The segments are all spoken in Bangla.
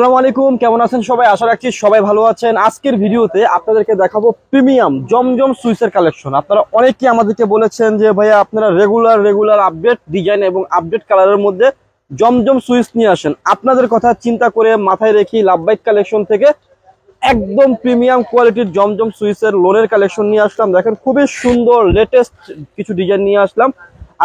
আসসালামু আলাইকুম, কেমন আছেন সবাই? আশা রাখছি সবাই ভালো আছেন। আজকের ভিডিওতে আপনাদেরকে দেখাবো প্রিমিয়াম জমজম সুইচের কালেকশন। আপনারা অনেকেই আমাদেরকে বলেছেন যে ভাইয়া আপনারা রেগুলার আপডেট ডিজাইন এবং আপডেট কালারের মধ্যে জমজম সুইচ নিয়ে আসেন। আপনাদের কথা চিন্তা করে মাথায় রেখে লাভবাইক কালেকশন থেকে একদম প্রিমিয়াম কোয়ালিটির জমজম সুইচের লোনের কালেকশন নিয়ে আসলাম। দেখেন খুবই সুন্দর লেটেস্ট কিছু ডিজাইন নিয়ে আসলাম।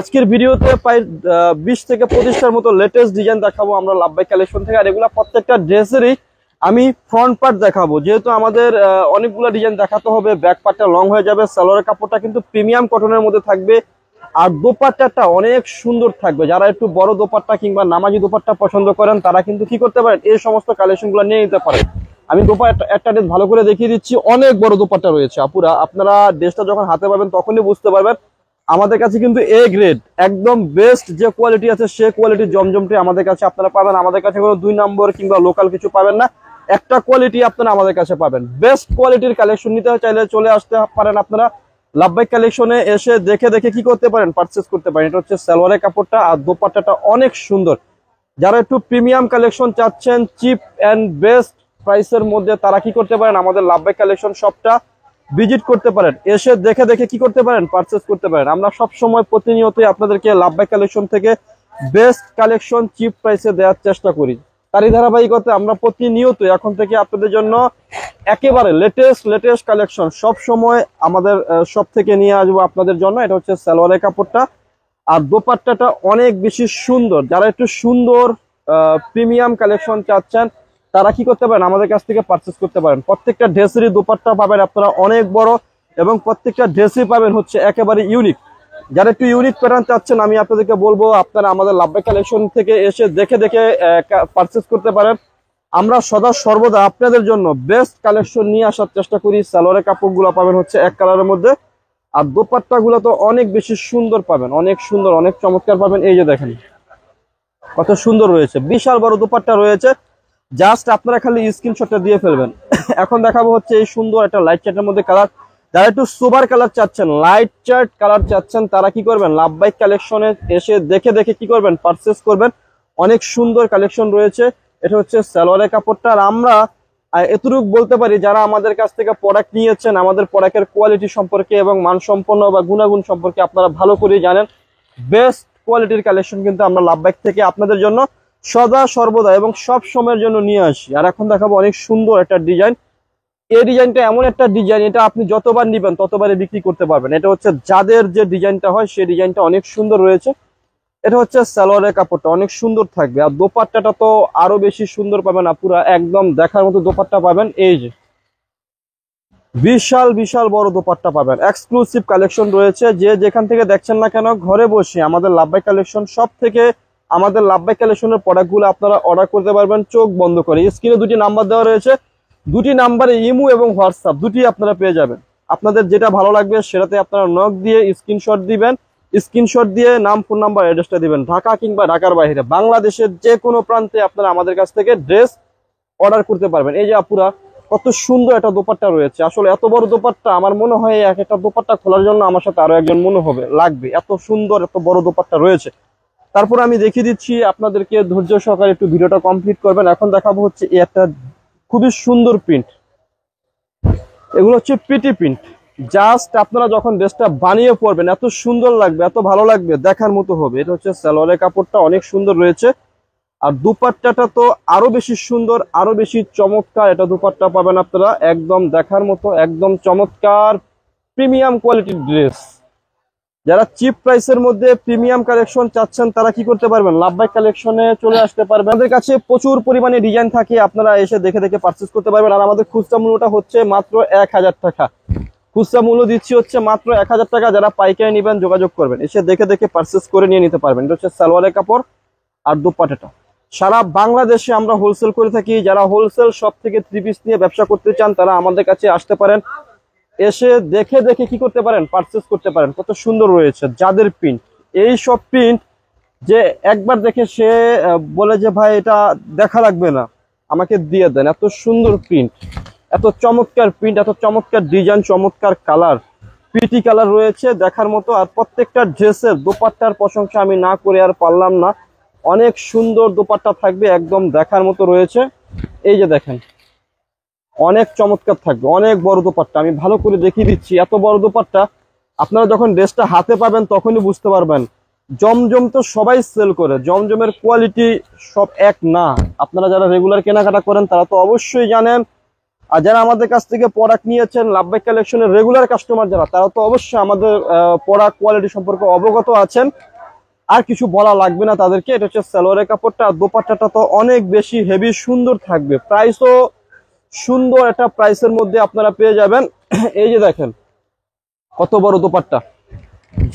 আজকের ভিডিওতে প্রায় 20 থেকে 25টার মতো লেটেস্ট ডিজাইন দেখাবো আমরা লাভবাইক কালেকশন থেকে। আর এগুলা প্রত্যেকটা ড্রেসেরই আমি ফ্রন্ট পার্ট দেখাবো, যেহেতু আমাদের অনেকগুলো ডিজাইন দেখাতে হবে, ব্যাক পার্টটা লং হয়ে যাবে। সালোয়ারের কাপড়টা কিন্তু প্রিমিয়াম কটনের মধ্যে থাকবে, আর দোপাট্টাটা অনেক সুন্দর থাকবে। যারা একটু বড় দোপাট্টা কিংবা নামাজি দোপাট্টা পছন্দ করেন তারা কিন্তু কি করতে পারেন, এই সমস্ত কালেকশনগুলো নিয়ে নিতে পারেন। আমি দোপাট্টা একটা ড্রেস ভালো করে দেখিয়ে দিচ্ছি, অনেক বড় দোপাট্টা রয়েছে আপুরা। আপনারা ড্রেসটা যখন হাতে পাবেন তখনই বুঝতে পারবেন আমাদের কাছে কিন্তু এ গ্রেড একদম বেস্ট যে কোয়ালিটি আছে সে কোয়ালিটির জমজমটি আমাদের কাছে আপনারা পাবেন। আমাদের কাছে কোনো 2 নম্বর কিংবা লোকাল কিছু পাবেন না, একটা কোয়ালিটি আপনারা আমাদের কাছে পাবেন। বেস্ট কোয়ালিটির কালেকশন নিতে চাইলে চলে আসতে পারেন আপনারা লাভবাইক কালেকশনে। এসে দেখে দেখে কি করতে পারেন, পারচেস করতে পারেন। এটা হচ্ছে সালোয়ারের কাপড়টা, আর দোপাট্টাটা অনেক সুন্দর। যারা একটু প্রিমিয়াম কালেকশন চাচ্ছেন চিপ অ্যান্ড বেস্ট প্রাইসের মধ্যে, তারা কি করতে পারেন, আমাদের লাভবাইক কালেকশন শপটা ভিজিট করতে পারেন। এসে দেখে দেখে কি করতে পারেন, পারচেস করতে পারেন। আমরা সব সময় প্রতিনিয়তই আপনাদেরকে লাভবাইক কালেকশন থেকে বেস্ট কালেকশন চিপ প্রাইসে দেওয়ার চেষ্টা করি। তারই ধারাবাহিকতা আমরা প্রতিনিয়ত এখন থেকে আপনাদের জন্য একেবারে লেটেস্ট কালেকশন সব সময় আমাদের সব থেকে নিয়ে আসবো আপনাদের জন্য। এটা হচ্ছে সালোয়ারের কাপড়টা, আর দোপাট্টাটা অনেক বেশি সুন্দর। যারা একটু সুন্দর প্রিমিয়াম কালেকশন চাচ্ছেন তারা কি করতে পারেন, আমাদের কাছ থেকে পারচেস করতে পারেন। প্রত্যেকটা ড্রেসেরই দোপাট্টা পাবেন আপনারা অনেক বড়, এবং প্রত্যেকটা ড্রেসই পাবেন হচ্ছে একেবারে ইউনিক। যারা একটু ইউনিক প্যাটার্ন চাচ্ছেন আমি আপনাদেরকে বলবো আপনারা আমাদের লাভবাইক কালেকশন থেকে এসে দেখে দেখে পারচেস করতে পারেন। আমরা সদা সর্বদা আপনাদের জন্য বেস্ট কালেকশন নিয়ে আসার চেষ্টা করি। সালোয়ারের কাপড়গুলো পাবেন হচ্ছে এক কালারের মধ্যে, আর দোপাট্টাগুলো তো অনেক বেশি সুন্দর পাবেন, অনেক সুন্দর অনেক চমৎকার পাবেন। এই যে দেখেন কত সুন্দর রয়েছে, বিশাল বড় দোপাট্টা রয়েছে। জাস্ট আপনারা খালি স্ক্রিনশটটা দিয়ে ফেলবেন। এখন দেখাবো হচ্ছে এই সুন্দর একটা লাইট চার্টের মধ্যে কালার। যারা একটু সোবার কালার চাচ্ছেন, লাইট চার্ট কালার চাচ্ছেন, তারা কি করবেন, লাভবাইক কালেকশনে এসে দেখে দেখে কি করবেন, পারচেস করবেন। অনেক সুন্দর কালেকশন রয়েছে। এটা হচ্ছে সালোয়ারের কাপড়টা। আর আমরা এতটুকু বলতে পারি, যারা আমাদের কাছ থেকে প্রোডাক্ট নিয়েছেন আমাদের প্রোডাক্টের কোয়ালিটি সম্পর্কে এবং মানসম্পন্ন বা গুণাগুণ সম্পর্কে আপনারা ভালো করে জানেন। বেস্ট কোয়ালিটির কালেকশন কিন্তু আমরা লাভবাইক থেকে আপনাদের জন্য সদা সর্বদা এবং সব সময়ের জন্য নিয়ে আসি। আর এখন দেখাবো অনেক সুন্দর একটা ডিজাইন। এই ডিজাইনটা এমন একটা ডিজাইন, এটা আপনি যতবার নিবেন ততবারই বিক্রি করতে পারবেন। এটা হচ্ছে যাদের যে ডিজাইনটা হয় সেই ডিজাইনটা অনেক সুন্দর রয়েছে। এটা হচ্ছে সালোয়ারের কাপড়টা অনেক সুন্দর থাকবে, আর দোপাট্টাটা তো আরো বেশি সুন্দর পাবেন। পুরা একদম দেখার মতো দোপাট্টা পাবেন। এই যে বিশাল বড় দোপাট্টা পাবেন। এক্সক্লুসিভ কালেকশন রয়েছে। যে যেখান থেকে দেখছেন না কেন ঘরে বসে আমাদের লাভবাইক কালেকশন সব থেকে আমাদের লাভবাইক কালেকশনের প্রোডাক্টগুলো আপনারা অর্ডার করতে পারবেন চোখ বন্ধ করে। স্ক্রিনে 2টি নাম্বার দেওয়া রয়েছে, 2টি নাম্বারে ইমো এবং হোয়াটসঅ্যাপ দুটি আপনারা পেয়ে যাবেন। আপনাদের যেটা ভালো লাগবে সেটাতে আপনারা নক দিয়ে স্ক্রিনশট দিবেন। স্ক্রিনশট দিয়ে নাম, ফোন নাম্বার, অ্যাড্রেসটা দিবেন। ঢাকা কিংবা ঢাকার বাইরে বাংলাদেশের যে কোনো প্রান্তে আপনারা আমাদের কাছ থেকে ড্রেস অর্ডার করতে পারবেন। এই যে আপুরা কত সুন্দর একটা দোপাট্টা রয়েছে। আসলে এত বড় দোপাট্টা আমার মনে হয় এক একটা দোপাট্টা খোলার জন্য আমার সাথে আরো একজন মনে হবে লাগবে, এত সুন্দর এত বড় দোপাট্টা রয়েছে। তারপর আমি দেখিয়ে দিচ্ছি আপনাদেরকে, ধৈর্য সহকারে একটু ভিডিওটা কমপ্লিট করবেন। এখন দেখাবো হচ্ছে এই একটা খুবই সুন্দর প্রিন্ট। এগুলো হচ্ছে পিটি প্রিন্ট। জাস্ট আপনারা যখন ড্রেসটা বানিয়ে পরবেন এত সুন্দর লাগবে, এত ভালো লাগবে, দেখার মতো হবে। এটা হচ্ছে সালোয়ারের কাপড়টা অনেক সুন্দর রয়েছে, আর দুপাট্টাটা তো আরো বেশি সুন্দর, আরো বেশি চমৎকার। এটা দুপাট্টা পাবেন আপনারা একদম দেখার মতো, একদম চমৎকার প্রিমিয়াম কোয়ালিটির ড্রেস। যারা চিপ প্রাইসের মধ্যে প্রিমিয়াম কালেকশন চাচ্ছেন তারা কি করতে পারবেন, লাভবাইক কালেকশনে চলে আসতে পারবেন। আমাদের কাছে প্রচুর পরিমাণে ডিজাইন থাকে, আপনারা এসে দেখে দেখে পারচেস করতে পারবেন। আর আমাদের খুচরা মূল্যটা হচ্ছে মাত্র 1000 টাকা। খুচরা মূল্য দিচ্ছি হচ্ছে মাত্র 1000 টাকা। যারা পাইকারি নেবেন যোগাযোগ করবেন, এসে দেখে দেখে পারচেস করে নিয়ে নিতে পারবেন। এটা হচ্ছে সালোয়ারের কাপড় আর দোপাট্টাটা। সারা বাংলাদেশে আমরা হোলসেল করে থাকি। যারা হোলসেল শপ থেকে 3 পিস নিয়ে ব্যবসা করতে চান তারা আমাদের কাছে আসতে পারেন। এসে দেখে দেখে কি করতে পারেন, পারচেস করতে পারেন। কত সুন্দর রয়েছে যাদের প্রিন্ট, এই সব প্রিন্ট যে একবার দেখে সে বলে যে ভাই এটা দেখা লাগবে না, আমাকে দিয়ে দেন। এত সুন্দর প্রিন্ট, এত চমৎকার প্রিন্ট, এত চমৎকার ডিজাইন, চমৎকার কালার, পিটি কালার রয়েছে দেখার মতো। আর প্রত্যেকটা ড্রেসের দোপাট্টার প্রশংসা আমি না করে আর পারলাম না। অনেক সুন্দর দোপাট্টা থাকবে, একদম দেখার মতো রয়েছে। এই যে দেখেন, অনেক চমৎকার থাকবে, অনেক বড় দোপাট্টা। আমি ভালো করে দেখিয়ে দিচ্ছি, এত বড় দোপাট্টা আপনারা যখন ড্রেসটা হাতে পাবেন তখনই বুঝতে পারবেন। জমজম তো সবাই সেল করে, জমজমের কোয়ালিটি সব এক না। আপনারা যারা রেগুলার কেনাকাটা করেন তারা তো অবশ্যই জানেন, আর যারা আমাদের কাছ থেকে প্রোডাক্ট নিয়েছেন লাভবাই কালেকশনের রেগুলার কাস্টমার যারা, তারা তো অবশ্যই আমাদের প্রোডাক্ট কোয়ালিটি সম্পর্কে অবগত আছেন। আর কিছু বলা লাগবে না তাদেরকে। এটা হচ্ছে সালোয়ারের কাপড়টা, আর দোপাট্টাটা তো অনেক বেশি হেভি সুন্দর থাকবে, প্রাইসও সুন্দর একটা প্রাইসের মধ্যে আপনারা পেয়ে যাবেন। এই যে দেখেন কত বড় দোপাট্টা,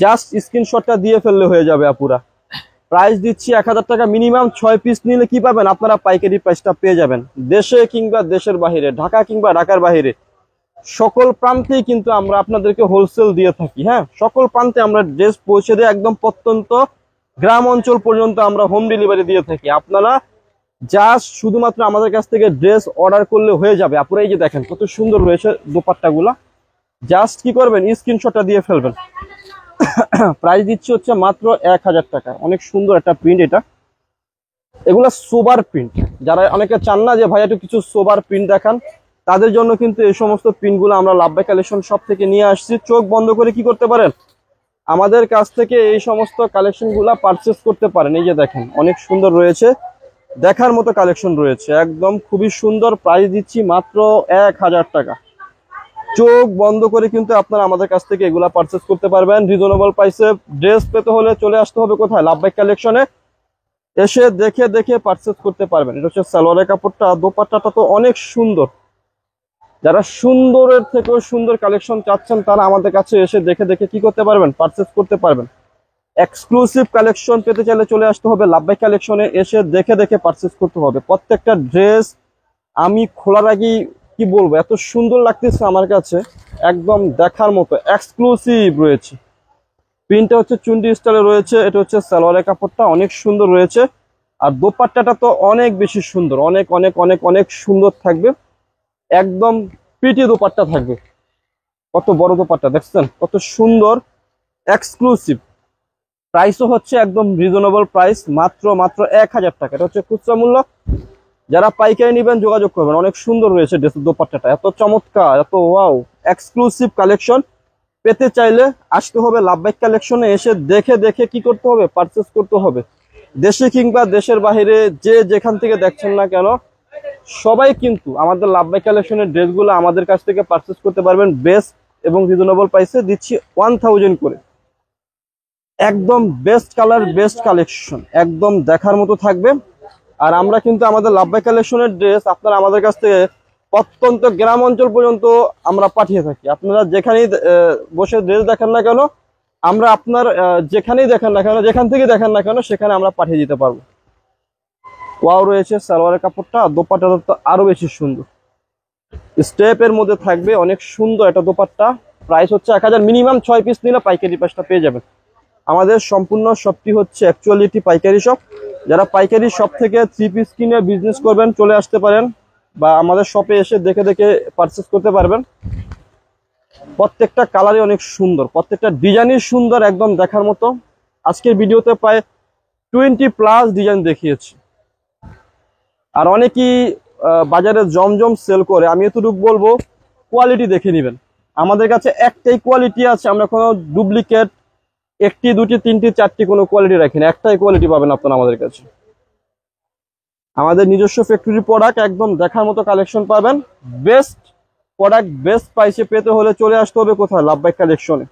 জাস্ট স্ক্রিনশটটা দিয়ে ফেললে হয়ে যাবে আপুরা। প্রাইস দিচ্ছি 1000 টাকা, মিনিমাম 6 পিস নিলে কি পাবেন আপনারা পাইকারি প্রাইসটা পেয়ে যাবেন। দেশে কিংবা দেশের বাহিরে, ঢাকা কিংবা ঢাকার বাহিরে সকল প্রান্তেই কিন্তু আমরা আপনাদেরকে হোলসেল দিয়ে থাকি। হ্যাঁ, সকল প্রান্তে আমরা ড্রেস পৌঁছে দিয়ে একদম প্রত্যন্ত গ্রাম অঞ্চল পর্যন্ত আমরা হোম ডেলিভারি দিয়ে থাকি। আপনারা জাস্ট শুধুমাত্র আমাদের কাছ থেকে ড্রেস অর্ডার করলে হয়ে যাবে। আপনারা এই যে দেখেন কত সুন্দর রয়েছে দোপাট্টাগুলা, জাস্ট কি করবেন স্ক্রিনশটটা দিয়ে ফেলবেন। প্রাইস দিচ্ছি হচ্ছে মাত্র 1000 টাকা। অনেক সুন্দর একটা প্রিন্ট এটা, এগুলা সোবার প্রিন্ট। যারা অনেকে চান না যে ভাই একটু কিছু সোবার প্রিন্ট দেখান, তাদের জন্য কিন্তু এই সমস্ত প্রিন্টগুলো আমরা লাভবাই কালেকশন শপ থেকে নিয়ে আসছি। চোখ বন্ধ করে কি করতে পারেন, আমাদের কাছ থেকে এই সমস্ত কালেকশনগুলা পারচেস করতে পারেন। এই যে দেখেন অনেক সুন্দর রয়েছে, দেখার মতো কালেকশন রয়েছে, একদম খুবই সুন্দর। প্রাইস দিচ্ছি মাত্র 1000 টাকা। চোখ বন্ধ করে কিন্তু আপনারা আমাদের কাছ থেকে এগুলা পারচেস করতে পারবেন রিজনেবল প্রাইসে। ড্রেস পেতে হলে চলে আসতে হবে কোথায়, লাভবাই কালেকশনে, এসে দেখে দেখে পারচেস করতে পারবেন। এটা হচ্ছে সালোয়ারের কাপড়টা, দোপাট্টাটা তো অনেক সুন্দর। যারা সুন্দরের থেকেও সুন্দর কালেকশন চাচ্ছেন তারা আমাদের কাছে এসে দেখে দেখে কি করতে পারবেন, পারচেস করতে পারবেন। এক্সক্লুসিভ কালেকশন পেতে চাইলে চলে আসতে হবে লাভবাই কালেকশনে, এসে দেখে দেখে পারচেস করতে হবে। প্রত্যেকটা ড্রেস আমি খোলার আগেই কি বলবো, এত সুন্দর লাগতেছে আমার কাছে, একদম দেখার মতো এক্সক্লুসিভ রয়েছে। প্রিন্টটা হচ্ছে চুন্ডি স্টাইলে রয়েছে। এটা হচ্ছে সালোয়ারের কাপড়টা, অনেক সুন্দর রয়েছে। আর দোপাট্টাটা তো অনেক বেশি সুন্দর, অনেক অনেক অনেক অনেক সুন্দর থাকবে, একদম পিটি দোপাট্টা থাকবে। কত বড় দোপাট্টা দেখছেন, কত সুন্দর, এক্সক্লুসিভ। প্রাইসও হচ্ছে একদম রিজনেবল প্রাইস, মাত্র 1000 টাকা। এটা হচ্ছে খুচরা মূল্য। যারা পাইকারি নেবেন যোগাযোগ করবেন। অনেক সুন্দর রয়েছে ড্রেসের দোপাট্টাটা, এত চমৎকার, এত ওয়াও এক্সক্লুসিভ কালেকশন পেতে চাইলে আসতে হবে লাভবাই কালেকশনে, এসে দেখে দেখে কি করতে হবে, পারচেস করতে হবে। দেশে কিংবা দেশের বাহিরে যে যেখান থেকে দেখছেন না কেন, সবাই কিন্তু আমাদের লাভবাই কালেকশনের ড্রেসগুলো আমাদের কাছ থেকে পারচেস করতে পারবেন বেস্ট এবং রিজনেবল প্রাইসে। দিচ্ছি 1000 করে, একদম বেস্ট কালার, বেস্ট কালেকশন, একদম দেখার মতো থাকবে। আর আমরা কিন্তু আমাদের লাভবাই কালেকশনের ড্রেস আপনারা আমাদের কাছ থেকে প্রত্যন্ত গ্রাম অঞ্চল পর্যন্ত আমরা পাঠিয়ে থাকি। আপনারা যেখানেই বসে ড্রেস দেখেন না কেন, আমরা আপনার যেখানেই দেখেন না কেন, যেখান থেকে দেখেন না কেন, সেখানে আমরা পাঠিয়ে দিতে পারবো। ওয়াও রয়েছে সালোয়ারের কাপড়টা, আর দোপাট্টাটা তো আরো বেশি সুন্দর, স্টেপের মধ্যে থাকবে, অনেক সুন্দর এটা দোপাট্টা। প্রাইস হচ্ছে 1000, মিনিমাম 6 পিস নিলে পাইকারি প্রাইসটা পেয়ে যাবেন। আমাদের সম্পূর্ণ শপটি হচ্ছে অ্যাকচুয়ালি একটি পাইকারি শপ। যারা পাইকারি শপ থেকে 3 পিস কিনে বিজনেস করবেন চলে আসতে পারেন, বা আমাদের শপে এসে দেখে দেখে পারচেস করতে পারবেন। প্রত্যেকটা কালারই অনেক সুন্দর, প্রত্যেকটা ডিজাইনই সুন্দর, একদম দেখার মতো। আজকের ভিডিওতে প্রায় 20+ ডিজাইন দেখিয়েছি। আর অনেকেই বাজারে জমজম সেল করে, আমি এতটুকু বলবো কোয়ালিটি দেখে নেবেন। আমাদের কাছে একটাই কোয়ালিটি আছে, আমরা কোনো ডুপ্লিকেট 1টি 2টি 3টি 4টি কোনো কোয়ালিটি রাখি না, একটাই কোয়ালিটি পাবেন আপনারা আমাদের কাছে। আমাদের নিজস্ব ফ্যাক্টরি প্রোডাক্ট, একদম দেখার মতো কালেকশন পাবেন। বেস্ট প্রোডাক্ট বেস্ট প্রাইসে পেতে হলে চলে আসতে হবে কোথায়, লাভবাই কালেকশনে।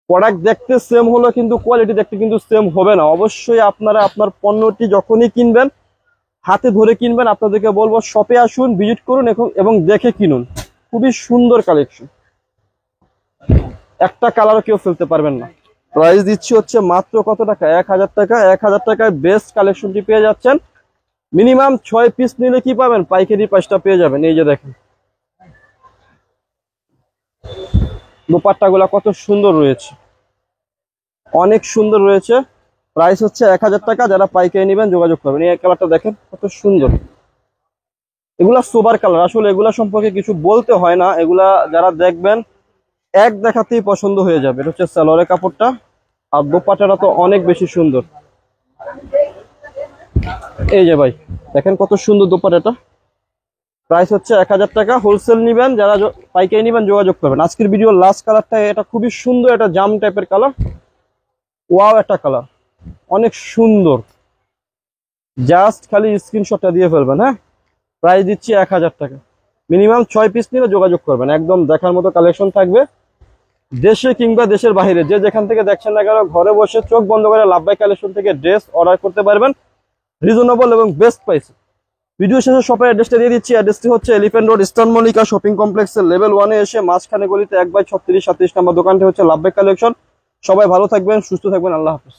প্রোডাক্ট দেখতে সেম হলো কিন্তু কোয়ালিটি দেখতে কিন্তু সেম হবে না। অবশ্যই আপনারা আপনার পণ্যটি যখনই কিনবেন হাতে ধরে কিনবেন। আপনাদেরকে বলবো শপে আসুন, ভিজিট করুন এবং দেখে কিনুন। খুবই সুন্দর কালেকশন, একটা কালারও কেউ ফেলতে পারবেন না। প্রাইস দিচ্ছি হচ্ছে মাত্র কত টাকা, 1000 টাকা। 1000 টাকায় বেস্ট কালেকশনটি পেয়ে যাচ্ছেন। মিনিমাম 6 পিস নিলে কি পাবেন, পাইকারি প্রাইসটা পেয়ে যাবেন। এই যে দেখেন দোপাট্টাগুলা কত সুন্দর রয়েছে, অনেক সুন্দর রয়েছে। প্রাইস হচ্ছে 1000 টাকা। যারা পাইকারি নেবেন যোগাযোগ করবেন। এই কালারটা দেখেন কত সুন্দর, এগুলা সোবার কালার। আসলে এগুলা সম্পর্কে কিছু বলতে হয় না, এগুলা যারা দেখবেন এক দেখাতেই পছন্দ হয়ে যাবে। এটা হচ্ছে সালোয়ারের কাপড়টা, আর দোপাট্টাটা তো অনেক বেশি সুন্দর। এই যে ভাই দেখেন কত সুন্দর দোপাট্টাটা, প্রাইস হচ্ছে 1000 টাকা। হোলসেল নিবেন, যারা পাইকারি নিবেন যোগাযোগ করবেন। আজকের ভিডিও লাস্ট কালারটা এটা খুবই সুন্দর, এটা জাম টাইপের কালার, ওয়াও একটা কালার, অনেক সুন্দর। জাস্ট খালি স্ক্রিনশটটা দিয়ে ফেলবেন। হ্যাঁ, প্রাইস দিচ্ছি 1000 টাকা। মিনিমাম 6 পিস নিলে যোগাযোগ করবেন। একদম দেখার মতো কালেকশন থাকবে, দেশে কিংবা দেশের বাইরে যে যেখান থেকে দেখছেন না কেন ঘরে বসে চোখ বন্ধ করে লাভবাই কালেকশন থেকে ড্রেস অর্ডার করতে পারবেন রিজনেবল এবং বেস্ট প্রাইসে। ভিডিও শেষে শপের অ্যাড্রেসটা দিয়ে দিচ্ছি। অ্যাড্রেসটি হচ্ছে elephant road eastern Mallika shopping কমপ্লেক্সের লেভেল 1 এ এসে মাঝখানে গলিতে 1/36 37 নম্বর দোকানটি হচ্ছে লাভবাই কালেকশন। সবাই ভালো থাকবেন, সুস্থ থাকবেন, আল্লাহ হাফেজ।